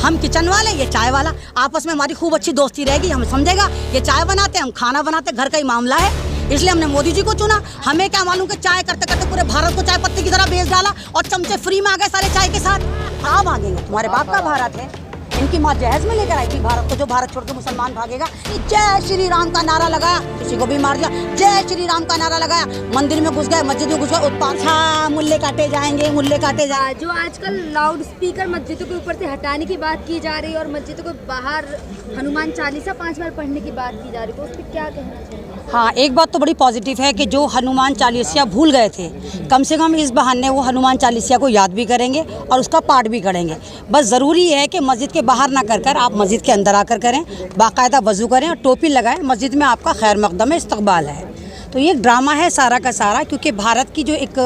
हम किचन वाले, ये चाय वाला, आपस में हमारी खूब अच्छी दोस्ती रहेगी। हम समझेगा ये चाय बनाते, हम खाना बनाते, घर का ही मामला है, इसलिए हमने मोदी जी को चुना। हमें क्या मालूम कि चाय करते करते पूरे भारत को चाय पत्ती की तरह बेच डाला और चमचे फ्री में आ गए सारे चाय के साथ। आप भागेंगे, तुम्हारे बाप का भारत है। इनकी माँ जहेज में लेकर आई थी भारत को, जो भारत छोड़ के मुसलमान भागेगा। जय श्री राम का नारा लगाया, किसी को भी मार दिया। जय श्री राम का नारा लगाया, मंदिर में घुस गए, मस्जिद में घुस गए, उत्पाद। हाँ, मुल्ले काटे जाएंगे, मुल्ले काटे जाए। जो आजकल लाउड स्पीकर मस्जिदों के ऊपर से हटाने की बात की जा रही है और मस्जिदों के बाहर हनुमान चालीसा 5 बार पढ़ने की बात की जा रही है, तो उस पर क्या कहना चाहिए? हाँ, एक बात तो बड़ी पॉजिटिव है कि जो हनुमान चालीसा भूल गए थे, कम से कम इस बहाने वो हनुमान चालीसा को याद भी करेंगे और उसका पाठ भी करेंगे। बस ज़रूरी है कि मस्जिद के बाहर ना कर आप मस्जिद के अंदर आकर करें, बाकायदा वज़ू करें और टोपी लगाएं। मस्जिद में आपका खैर मकदम है, इस्तकबाल है। तो ये ड्रामा है सारा का सारा, क्योंकि भारत की जो एक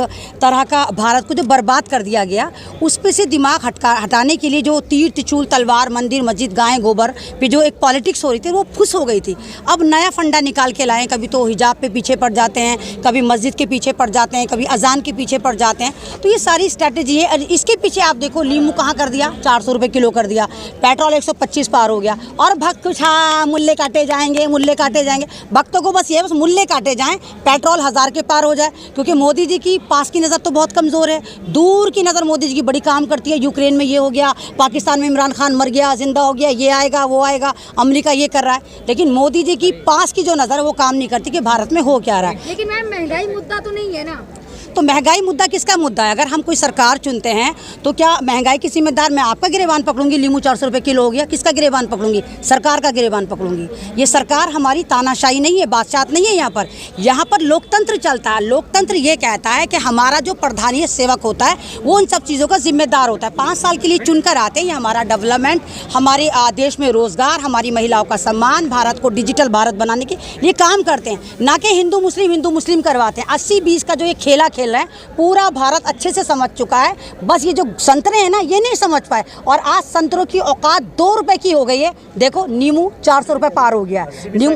तरह का, भारत को जो बर्बाद कर दिया गया, उस पे से दिमाग हटाने के लिए जो तीर तिचूल तलवार, मंदिर मस्जिद गाय गोबर पे जो एक पॉलिटिक्स हो रही थी, वो फुस हो गई थी। अब नया फंडा निकाल के लाएं, कभी तो हिजाब पे पीछे पड़ जाते हैं, कभी मस्जिद के पीछे पड़ जाते हैं, कभी अजान के पीछे पड़ जाते हैं। तो ये सारी स्ट्रैटेजी है। इसके पीछे आप देखो, लीमू कहाँ कर दिया, 400 रुपये किलो कर दिया, पेट्रोल 125 पार हो गया, और भक्त कुछ हाँ मुल्ले काटे जाएंगे, मुल्ले काटे जाएंगे। भक्तों को बस ये बस मुल्ले काटे जाएँ, पेट्रोल 1000 के पार हो जाए। क्योंकि मोदी जी की पास की नज़र तो बहुत कमज़ोर है, दूर की नज़र मोदी जी की बड़ी काम करती है। यूक्रेन में ये हो गया, पाकिस्तान में इमरान खान मर गया, जिंदा हो गया, ये आएगा वो आएगा, अमेरिका ये कर रहा है। लेकिन मोदी जी की पास की जो नज़र है वो काम नहीं करती कि भारत में हो क्या रहा है। लेकिन मैम, महंगाई मुद्दा तो नहीं है ना? तो महंगाई मुद्दा किसका मुद्दा है? अगर हम कोई सरकार चुनते हैं तो क्या महंगाई की जिम्मेदार मैं आपका गिरेबान पकड़ूंगी? लीमू 400 रुपये किलो हो गया, किसका गिरेबान पकड़ूंगी? सरकार का गिरेबान पकड़ूंगी। ये सरकार हमारी तानाशाही नहीं है, बादशाह नहीं है। यहाँ पर लोकतंत्र चलता है। लोकतंत्र ये कहता है कि हमारा जो प्रधानीय सेवक होता है वो उन सब चीज़ों का जिम्मेदार होता है। 5 साल के लिए चुनकर आते हैं। ये हमारा डेवलपमेंट, हमारे देश में रोजगार, हमारी महिलाओं का सम्मान, भारत को डिजिटल भारत बनाने के लिए काम करते हैं, ना कि हिंदू मुस्लिम करवाते हैं। 80-20 का जो ये खेला खेल रहा है, पूरा भारत अच्छे से समझ चुका है। बस ये जो संतरे हैं ना, ये नहीं समझ पाए। और आज संतरों की औकात 2 रुपए की हो गई है। देखो, नींबू 400 रुपए पार हो गया। नींबू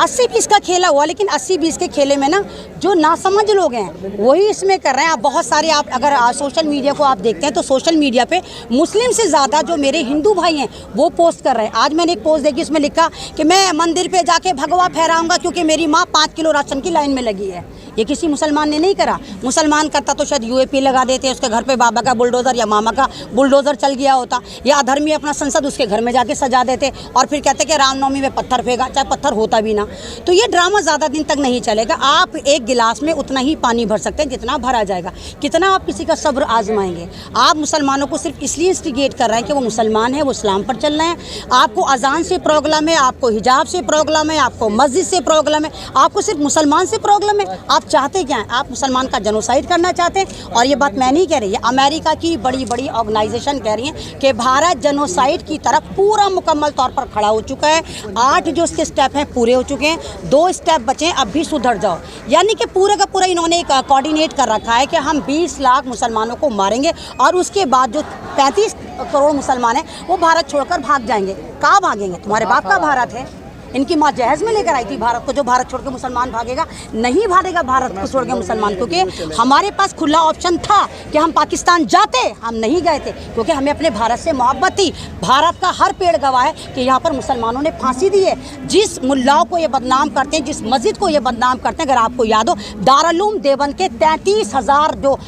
80-20 का खेला हुआ, लेकिन 80-20 के खेले में ना जो नासमझ लोग हैं वही इसमें कर रहे हैं। आप बहुत सारे, आप अगर सोशल मीडिया को आप देखते हैं तो सोशल मीडिया पे मुस्लिम से ज़्यादा जो मेरे हिंदू भाई हैं वो पोस्ट कर रहे हैं। आज मैंने एक पोस्ट देखी, उसमें लिखा कि मैं मंदिर पे जाके भगवा फहराऊंगा क्योंकि मेरी माँ 5 किलो राशन की लाइन में लगी है। ये किसी मुसलमान ने नहीं करा। मुसलमान करता तो शायद यूएपी लगा देते, उसके घर पे बाबा का बुलडोज़र या मामा का बुलडोज़र चल गया होता, या अधर्मी अपना संसद उसके घर में जाके सजा देते और फिर कहते कि रामनवमी में पत्थर फेंका, चाहे पत्थर होता भी ना। तो ये ड्रामा ज़्यादा दिन तक नहीं चलेगा। आप एक गिलास में उतना ही पानी भर सकते हैं जितना भरा जाएगा। कितना आप किसी का सब्र आजमाएंगे? आप मुसलमानों को सिर्फ इसलिए इंस्टिगेट कर रहे हैं कि वो मुसलमान है, वो इस्लाम पर चल रहे हैं। आपको अजान से प्रॉब्लम है, आपको हिजाब से प्रॉब्लम है, आपको मस्जिद से प्रॉब्लम है, आपको सिर्फ मुसलमान से प्रॉब्लम है। आप चाहते क्या हैं? आप मुसलमान का जेनोसाइड करना चाहते हैं। और ये बात मैं नहीं कह रही, ये अमेरिका की बड़ी बड़ी ऑर्गेनाइजेशन कह रही है कि भारत जेनोसाइड की तरफ पूरा मुकम्मल तौर पर खड़ा हो चुका है। 8 जो उसके स्टेप हैं पूरे हो चुके हैं, 2 स्टेप बचे हैं, अब भी सुधर जाओ। यानी कि पूरे का पूरा इन्होंने एक कोऑर्डिनेट कर रखा है कि हम 20 लाख मुसलमानों को मारेंगे और उसके बाद जो 35 करोड़ मुसलमान हैं वो भारत छोड़कर भाग जाएंगे। कहाँ भागेंगे? तुम्हारे बाप का भारत है। इनकी माँ जहेज में लेकर आई थी भारत को, जो भारत छोड़ के मुसलमान भागेगा? नहीं भागेगा भारत को छोड़ के मुसलमान, क्योंकि हमारे पास खुला ऑप्शन था कि हम पाकिस्तान जाते, हम नहीं गए थे क्योंकि हमें अपने भारत से मोहब्बत थी। भारत का हर पेड़ गवाह है कि यहाँ पर मुसलमानों ने फांसी दी है। जिस मुल्लाओं को ये बदनाम करते हैं, जिस मस्जिद को ये बदनाम करते हैं, अगर आपको याद हो, दारुल देवबंद के 33,000 जो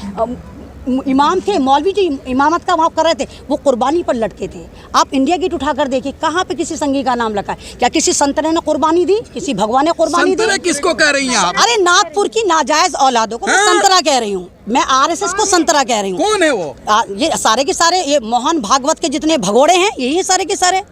इमाम थे, मौलवी जो इमामत का वहाँ कर रहे थे, वो कुर्बानी पर लटके थे। आप इंडिया गेट उठाकर देखिए, कहाँ पे किसी संगी का नाम लिखा है? क्या किसी संतरे ने कुर्बानी दी? किसी भगवान ने कुर्बानी दी? किसको कह रही हैं आप? अरे नागपुर की नाजायज औलादों को मैं संतरा कह रही हूँ। मैं आरएसएस को संतरा कह रही हूँ। कौन है वो? ये सारे के सारे, ये मोहन भागवत के जितने भगोड़े हैं, यही सारे के सारे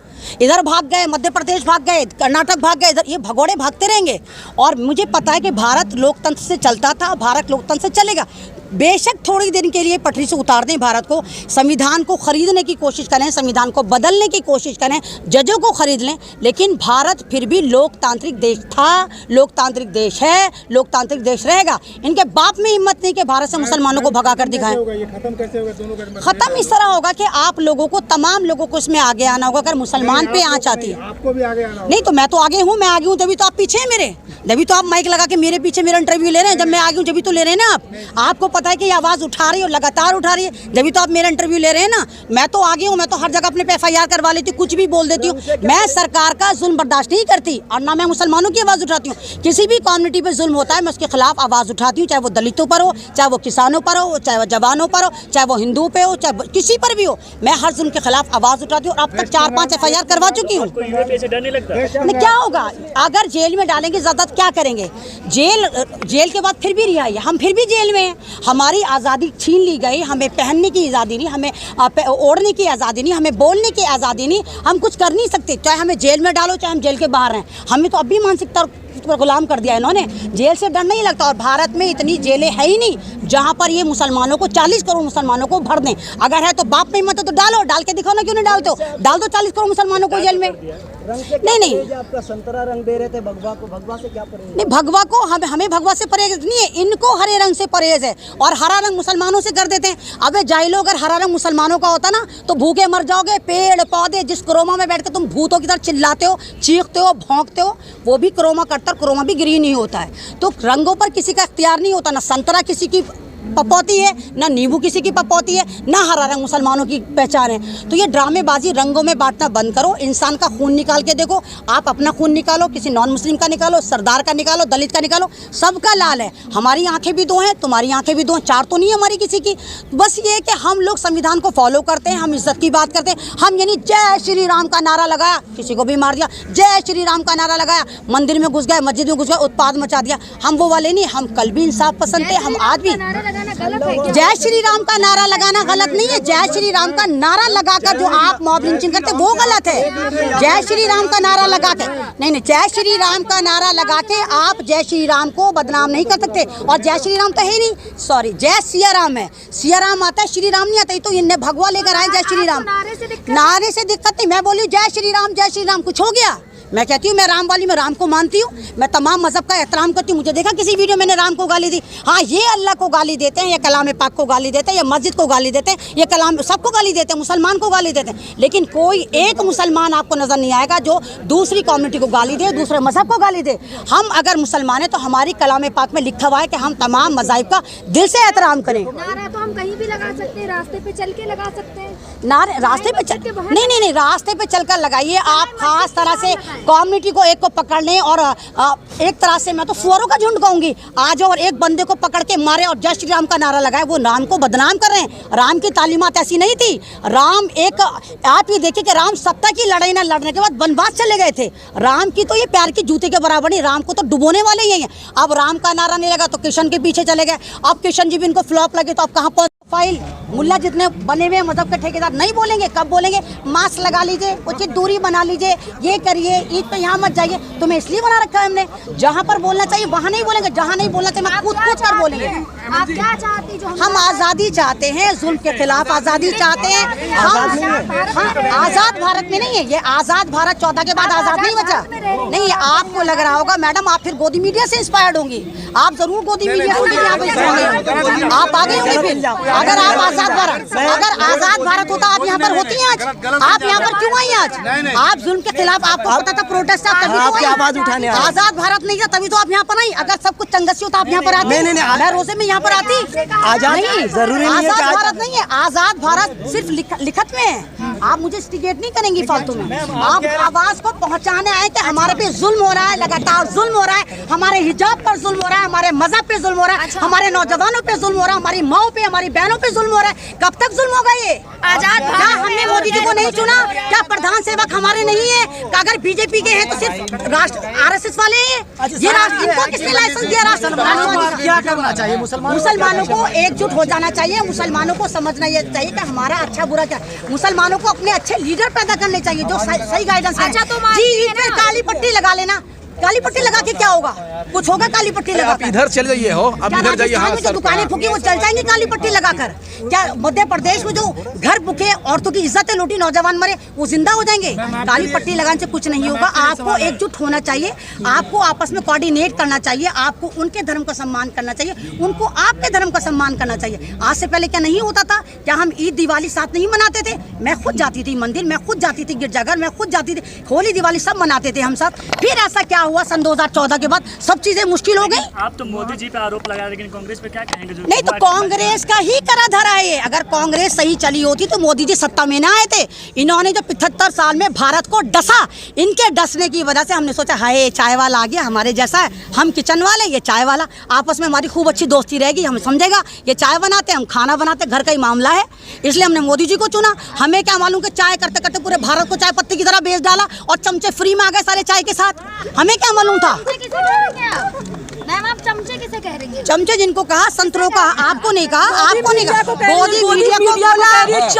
इधर भाग गए, मध्य प्रदेश भाग गए, कर्नाटक भाग गए, इधर ये भगोड़े भागते रहेंगे। और मुझे पता है कि भारत लोकतंत्र से चलता था, भारत लोकतंत्र से चलेगा। बेशक थोड़ी देर के लिए पटरी से उतार दें भारत को, संविधान को खरीदने की कोशिश करें, संविधान को बदलने की कोशिश करें, जजों को खरीद लें, लेकिन भारत फिर भी लोकतांत्रिक देश था, लोकतांत्रिक देश है, लोकतांत्रिक देश रहेगा। इनके बाप में हिम्मत नहीं कि भारत से मुसलमानों को भगा कर दिखाएं। खत्म इस तरह होगा कि आप लोगों को, तमाम लोगों को इसमें आगे आना होगा। अगर मुसलमान पे आँच आती है, आपको भी आगे आना। नहीं तो मैं तो आगे हूँ, मैं आगे हूँ तभी तो आप पीछे हैं मेरे, तभी तो आप माइक लगा के मेरे पीछे मेरा इंटरव्यू ले रहे हैं। जब मैं आगे हूँ जब तो ले रहे हैं ना आप। आपको पता है कि ये आवाज़ उठा रही है और लगातार उठा रही है। जब भी तो आप मेरा इंटरव्यू ले रहे हैं ना, मैं तो आगे हूँ, मैं तो हर जगह अपने पे FIR करवा लेती हूँ, कुछ भी बोल देती हूँ। मैं सरकार का जुल्म बर्दाश्त नहीं करती और ना मैं मुसलमानों की आवाज़ उठाती हूँ। किसी भी कम्युनिटी पे जुल्म होता है मैं उसके खिलाफ आवाज़ उठाती हूँ, चाहे वो दलितों पर हो, चाहे वो किसानों पर हो, चाहे वो जवानों पर हो, चाहे वो हिंदू पे हो, चाहे किसी पर भी हो, मैं हर जुल्म के खिलाफ आवाज़ उठाती हूँ। अब तक 4-5 FIR करवा चुकी हूँ। क्या होगा अगर जेल में डालेंगे ज़्यादा क्या करेंगे? जेल के बाद फिर भी रिहाई है, हम फिर भी जेल में हैं। हमारी आज़ादी छीन ली गई, हमें पहनने की आज़ादी नहीं, हमें ओढ़ने की आज़ादी नहीं, हमें बोलने की आज़ादी नहीं, हम कुछ कर नहीं सकते। चाहे हमें जेल में डालो, चाहे हम जेल के बाहर हैं, हमें तो अब भी मानसिकता पर गुलाम कर दिया इन्होंने। जेल से डर नहीं लगता और भारत में इतनी जेलें है ही नहीं जहाँ पर ये मुसलमानों को 40 करोड़ मुसलमानों को भर दें। अगर है तो बाप नहीं मत तो डालो, डाल के दिखाओ ना, क्यों नहीं डालते हो? डाल दो 40 करोड़ मुसलमानों को जेल में। नहीं आपका संतरा रंग दे रहे थे भगवा को, भगवा से क्या परहेज? नहीं, भगवा को हमें भगवा से परहेज नहीं है, इनको हरे रंग से परहेज है और हरा रंग मुसलमानों से कर देते हैं। अबे जाहिलो, अगर हरा रंग मुसलमानों का होता ना तो भूखे मर जाओगे। पेड़ पौधे जिस क्रोमा में बैठ के तुम भूतों की तरह चिल्लाते हो, चीखते हो, भौंकते हो, वो भी क्रोमा करता, क्रोमा भी ग्रीन ही होता है। तो रंगों पर किसी का इख्तियार नहीं होता, ना संतरा किसी की पपौती है, ना नींबू किसी की पपौती है, ना हरा रंग मुसलमानों की पहचान है। तो ये ड्रामेबाजी रंगों में बांटना बंद करो। इंसान का खून निकाल के देखो, आप अपना खून निकालो, किसी नॉन मुस्लिम का निकालो, सरदार का निकालो, दलित का निकालो, सबका लाल है। हमारी आंखें भी दो हैं, तुम्हारी आंखें भी दो हैं, 4 तो नहीं है हमारी किसी की। बस ये है कि हम लोग संविधान को फॉलो करते हैं, हम इज्जत की बात करते हैं। हम यानी जय श्री राम का नारा लगाया, किसी को भी मार दिया, जय श्री राम का नारा लगाया, मंदिर में घुस गए, मस्जिद में घुस गए, उत्पाद मचा दिया, हम वो वाले नहीं। हम कल भी इंसाफ पसंद थे, हम आज भी। जय श्री राम का नारा लगाना गलत नहीं है, जय श्री राम का नारा लगाकर जो आप मॉब लिंचिंग करते वो गलत है। जय श्री राम का नारा लगा के नहीं, जय श्री राम का नारा लगा के आप जय श्री राम को बदनाम नहीं कर सकते। और जय श्री राम तो है नहीं, सॉरी, जय सिया राम है। सिया राम आता है, श्री राम नहीं आता। तो इन्हें भगवा लेकर आए जय श्री राम। नारे से दिक्कत नहीं, मैं बोली जय श्री राम, जय श्री राम, कुछ हो गया? मैं कहती हूँ मैं राम वाली, मैं राम को मानती हूँ, मैं तमाम मजहब का एहतराम करती हूँ। मुझे देखा किसी वीडियो मैंने राम को गाली दी? हाँ, ये अल्लाह को गाली देते हैं, ये कलाम पाक को गाली देते हैं, ये मस्जिद को गाली देते हैं, ये कलाम सबको गाली देते हैं, मुसलमान को गाली देते हैं। लेकिन कोई एक मुसलमान आपको नज़र नहीं आएगा जो दूसरी कम्युनिटी को गाली दे, दूसरे मजहब को गाली दे। हम अगर मुसलमान हैं तो हमारी कलाम पाक में लिखा हुआ है कि हम तमाम मज़ाहिब का दिल से एहतराम करें। नारा तो हम कहीं भी लगा सकते हैं, रास्ते पे चल के लगा सकते हैं। नारे रास्ते पे चल नहीं, रास्ते पे चलकर लगाइए। आप खास तरह से कम्युनिटी को एक को पकड़ने और एक तरह से, मैं तो सुअरों का झुंड कहूँगी, आज और एक बंदे को पकड़ के मारे और जय श्री राम का नारा लगाए, वो राम को बदनाम कर रहे हैं। राम की तालीमात ऐसी नहीं थी। राम एक, आप ये देखिए कि राम सत्ता की लड़ाई ना लड़ने के बाद वनवास चले गए थे। राम की तो ये प्यार की जूते के बराबर नहीं, राम को तो डुबोने वाले ही हैं। अब राम का नारा नहीं लगा तो किशन के पीछे चले गए। अब किशन जी भी इनको फ्लॉप लगे तो अब कहाँ पहुँच? फाइल मुल्ला जितने बने हुए मजहब के ठेकेदार नहीं बोलेंगे, कब बोलेंगे? मास्क लगा लीजिए, उचित दूरी बना लीजिए, ये करिए, ईद पे यहाँ मत जाइए। तुम्हें इसलिए बना रखा है हमने, जहाँ पर बोलना चाहिए वहाँ नहीं बोलेंगे, जहाँ नहीं बोलना चाहिए कूद कर बोलेंगे। आप क्या चाहती? जो हम आज़ादी चाहते हैं, जुल्म के खिलाफ आज़ादी चाहते हैं। हम आज़ाद भारत में नहीं है, ये आज़ाद भारत 14 के बाद आज़ाद नहीं बचा। नहीं, आपको लग रहा होगा मैडम आप फिर गोदी मीडिया से इंस्पायर्ड होंगी, आप जरूर गोदी मीडिया से आप आ गए होंगे। फिर अगर आप आज़ाद भारत, अगर आज़ाद भारत होता आप यहाँ पर होती हैं आज? आप यहाँ पर क्यों आई आज? आप जुल्म के खिलाफ, आपको पता था प्रोटेस्ट था तभी तो आई। आवाज उठाने आज़ाद भारत नहीं था तभी तो आप यहाँ पर आई। अगर सब कुछ चंगसी होता आप यहाँ पर आती? मैं रोजे में यहाँ पर आती। नहीं, जरूरी नहीं है। आज़ाद भारत नहीं है, आज़ाद भारत सिर्फ लिखत में है। आप मुझे स्टिकेट नहीं करेंगी फालतू में। आप आवाज को पहुँचाने आए कि हमारे पे जुल्म हो रहा है, लगातार जुल्म हो रहा है, हमारे हिजाब पर जुल्म हो रहा है, हमारे मजहब पे जुल्म हो रहा है, हमारे नौजवानों पे जुल्म हो रहा है, हमारी माओ पे, हमारी बहनों पे जुल्म हो रहा है। कब तक जुल्म होगा ये? आजाद क्या हमने मोदी जी को नहीं चुना? क्या प्रधान सेवक हमारे नहीं है? अगर बीजेपी के हैं तो सिर्फ राष्ट्र RSS वाले हैं? ये राष्ट्र, इनको किसने लाइसेंस दिया? राष्ट्र क्या करना चाहिए? मुसलमानों को एकजुट हो जाना चाहिए। मुसलमानों को समझना ये चाहिए कि हमारा अच्छा बुरा क्या। मुसलमानों को अपने अच्छे लीडर पैदा करने चाहिए जो सही गाइडेंस करें। जी, ईद पे काली पट्टी लगा लेना। काली पट्टी लगा के क्या होगा? कुछ होगा काली पट्टी लगा? आप इधर चले जाइए हो, अब इधर जाइए। हाँ, जो दुकानें फूकी वो चल जाएंगी काली पट्टी लगाकर? क्या मध्य प्रदेश में जो घर बुके, औरतों की इज्जतें लूटी, नौजवान मरे, वो जिंदा हो जाएंगे? काली पट्टी लगाने से कुछ नहीं होगा। आपको एकजुट होना चाहिए, आपको आपस में कोऑर्डिनेट करना चाहिए, आपको उनके धर्म का सम्मान करना चाहिए, उनको आपके धर्म का सम्मान करना चाहिए। आज से पहले क्या नहीं होता था? क्या हम ईद दिवाली साथ नहीं मनाते थे? मैं खुद जाती थी मंदिर, मैं खुद जाती थी गिरजाघर, मैं खुद जाती थी, होली दिवाली सब मनाते थे हम साथ। फिर ऐसा क्या हुआ सन 2014 के बाद? सब चीजें मुश्किल हो गई। आप तो मोदी जी पे आरोप लगा, लेकिन कांग्रेस पे क्या कहेंगे? जो नहीं तो कांग्रेस का ही करा धरा है ये। अगर कांग्रेस सही चली होती तो मोदी जी सत्ता में ना आए थे। इन्होंने जो 75 साल में भारत को डसा, इनके डसने की वजह से हमने सोचा हाय चाय वाला आ गया हमारे जैसा है, हम किचन वाले ये चाय वाला, आपस में हमारी खूब अच्छी दोस्ती रहेगी, हमें समझेगा ये चाय बनाते हम खाना बनाते, घर का ही मामला है, इसलिए हमने मोदी जी को चुना। हमें क्या मालूम कि चाय करते करते पूरे भारत को चाय पत्ती की तरह बेच डाला और चमचे फ्री में आ गए सारे चाय के साथ, हमें क्या मालूम था। किसे कह रही हैं आप? मैम आप चमचे किसे कह रही हैं? चमचे जिनको कहा संतरों का, आपको नहीं कहा, आपको नहीं कहा, मोदी मीडिया को बोला,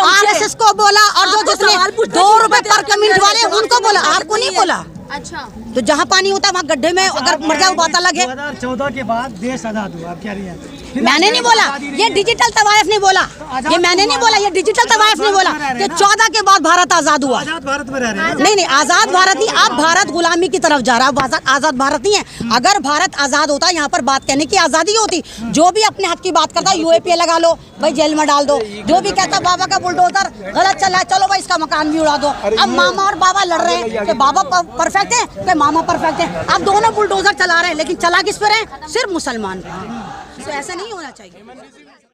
आरएसएस को बोला, और जो जिसने 2 रुपए पर कमेंट वाले उनको बोला, आपको नहीं बोला। अच्छा, तो जहाँ पानी होता है वहाँ गड्ढे में अगर मर जाओ बात अलग है। 2014 के बाद देश आजाद हुआ, आप कह रही हैं? मैंने नहीं बोला, ये डिजिटल तवायफ ने बोला, ये मैंने नहीं बोला, ये डिजिटल तवायफ ने बोला कि 14 के बाद भारत आजाद हुआ। आजाद भारत में रह रहे हैं। नहीं आजाद भारत ही, अब भारत गुलामी की तरफ जा रहा है, आजाद भारत नहीं है। अगर भारत आजाद होता यहाँ पर बात कहने की आजादी होती, जो भी अपने हक की बात करता है यूएपीए लगा लो भाई, जेल में डाल दो, जो भी कहता बाबा का बुलडोजर गलत चला है चलो भाई इसका मकान भी उड़ा दो। अब मामा और बाबा लड़ रहे हैं कि बाबा परफेक्ट है कि मामा परफेक्ट है, अब दोनों बुलडोजर चला रहे हैं, लेकिन चला किस पर है? सिर्फ मुसलमान। तो ऐसा नहीं होना चाहिए।